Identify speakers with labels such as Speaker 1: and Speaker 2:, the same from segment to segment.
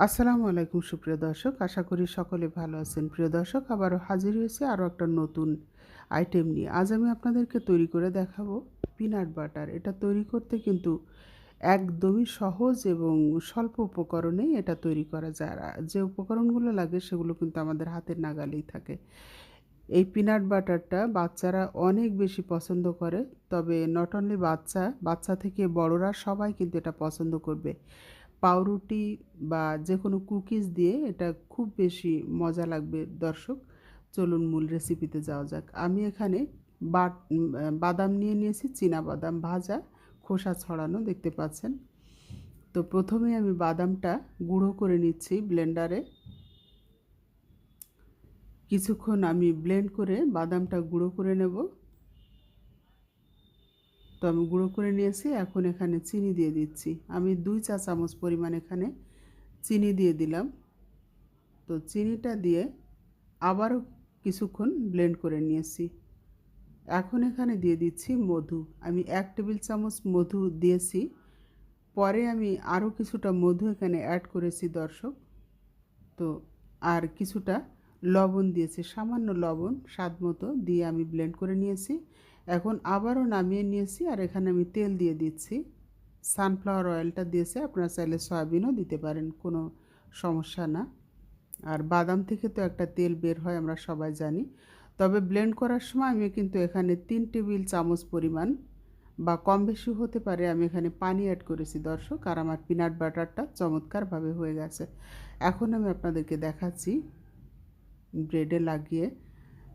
Speaker 1: আসসালামু আলাইকুম সুপ্রিয় দর্শক, আশা করি সকলে ভালো আছেন। প্রিয় দর্শক, আবারও হাজির হয়েছি আরও একটা নতুন আইটেম নিয়ে। আজ আমি আপনাদেরকে তৈরি করে দেখাবো পিনাট বাটার। এটা তৈরি করতে কিন্তু একদমই সহজ এবং স্বল্প উপকরণেই এটা তৈরি করা যায়। আর যে উপকরণগুলো লাগে সেগুলো কিন্তু আমাদের হাতের নাগালেই থাকে। এই পিনাট বাটারটা বাচ্চারা অনেক বেশি পছন্দ করে। তবে নট অনলি বাচ্চা থেকে বড়রা সবাই কিন্তু এটা পছন্দ করবে। পাউরুটি বা যেকোনো কুকিজ দিয়ে এটা খুব বেশি মজা লাগবে দর্শক। চলুন মূল রেসিপিতে যাওয়া যাক। আমি এখানে বাদাম নিয়ে নিয়েছি, চীনাবাদাম ভাজা, খোসা ছড়ানো দেখতে পাচ্ছেন। তো প্রথমে আমি বাদামটা গুঁড়ো করে নিচ্ছি ব্লেন্ডারে। কিছুক্ষণ আমি ব্লেন্ড করে বাদামটা গুঁড়ো করে নেব। তো আমি গুঁড়ো করে নিয়েছি, এখন এখানে চিনি দিয়ে দিচ্ছি। আমি 2 চা চামচ পরিমাণ এখানে চিনি দিয়ে দিলাম। তো চিনিটা দিয়ে আবারও কিছুক্ষণ ব্লেন্ড করে নিয়েছি। এখন এখানে দিয়ে দিচ্ছি মধু। আমি 1 টেবিল চামচ মধু দিয়েছি। পরে আমি আরও কিছুটা মধু এখানে অ্যাড করেছি দর্শক। তো আর কিছুটা লবণ দিয়েছি, সামান্য লবণ স্বাদ মতো দিয়ে আমি ব্লেন্ড করে নিয়েছি। এখন আবারও নামিয়ে নিয়েছি আর এখানে আমি তেল দিয়ে দিচ্ছি। সানফ্লাওয়ার অয়েলটা দিয়েছি, আপনারা চাইলে সয়াবিনও দিতে পারেন, কোনো সমস্যা না। আর বাদাম থেকে তো একটা তেল বের হয়, আমরা সবাই জানি। তবে ব্লেন্ড করার সময় আমি কিন্তু এখানে 3 টেবিল চামচ পরিমাণ বা কম বেশি হতে পারে, আমি এখানে পানি অ্যাড করেছি দর্শক। আর আমার পিনাট বাটারটা চমৎকারভাবে হয়ে গেছে। এখন আমি আপনাদেরকে দেখাচ্ছি ব্রেডে লাগিয়ে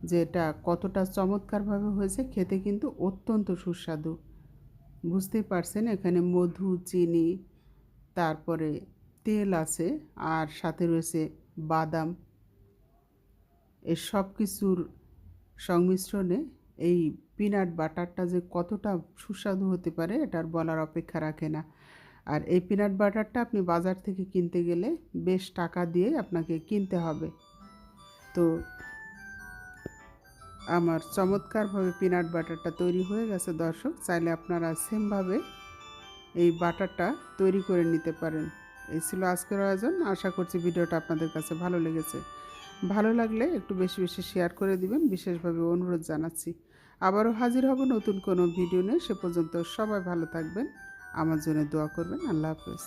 Speaker 1: যে এটা কতটা চমৎকারভাবে হয়েছে। খেতে কিন্তু অত্যন্ত সুস্বাদু। বুঝতেই পারছেন এখানে মধু, চিনি, তারপরে তেল আছে আর সাথে রয়েছে বাদাম। এই সব কিছুর সংমিশ্রণে এই পিনাট বাটারটা যে কতটা সুস্বাদু হতে পারে এটার বলার অপেক্ষা রাখে না। আর এই পিনাট বাটারটা আপনি বাজার থেকে কিনতে গেলে বেশ টাকা দিয়ে আপনাকে কিনতে হবে। তো আমার চমৎকারভাবে পিনাট বাটারটা তৈরি হয়ে গেছে দর্শক। চাইলে আপনারা সেমভাবে এই বাটারটা তৈরি করে নিতে পারেন। এই ছিল আজকের আয়োজন। আশা করছি ভিডিওটা আপনাদের কাছে ভালো লেগেছে। ভালো লাগলে একটু বেশি বেশি শেয়ার করে দিবেন, বিশেষভাবে অনুরোধ জানাচ্ছি। আবারও হাজির হব নতুন কোনো ভিডিও নিয়ে। সে পর্যন্ত সবাই ভালো থাকবেন, আমার জন্য দোয়া করবেন। আল্লাহ হাফেজ।